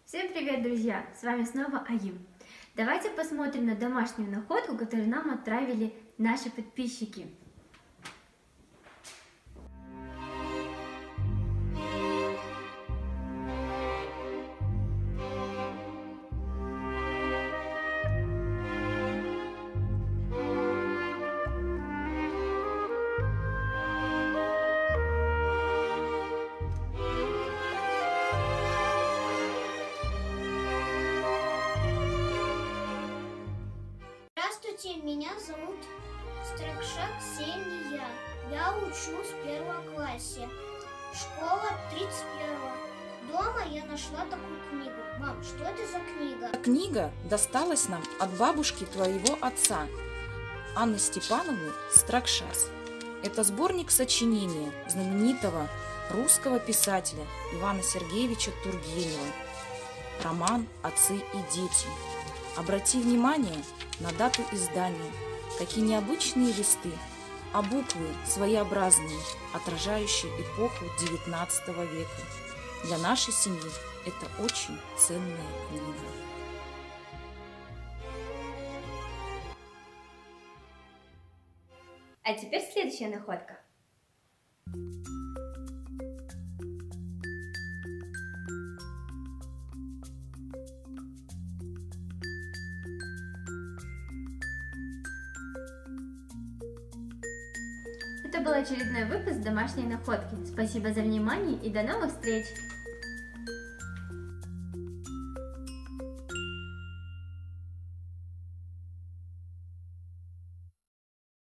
Всем привет, друзья! С вами снова Аюм. Давайте посмотрим на домашнюю находку, которую нам отправили наши подписчики. Здравствуйте, меня зовут Стрекшак Ксения. Я учусь в первом классе. Школа 31. Дома я нашла такую книгу. Мам, что это за книга? Книга досталась нам от бабушки твоего отца, Анны Степановны Строкшас. Это сборник сочинения знаменитого русского писателя Ивана Сергеевича Тургенева. Роман «Отцы и дети». Обрати внимание на дату издания. Какие необычные листы, а буквы своеобразные, отражающие эпоху XIX века. Для нашей семьи это очень ценная книга. А теперь следующая находка. Это был очередной выпуск домашней находки. Спасибо за внимание и до новых встреч!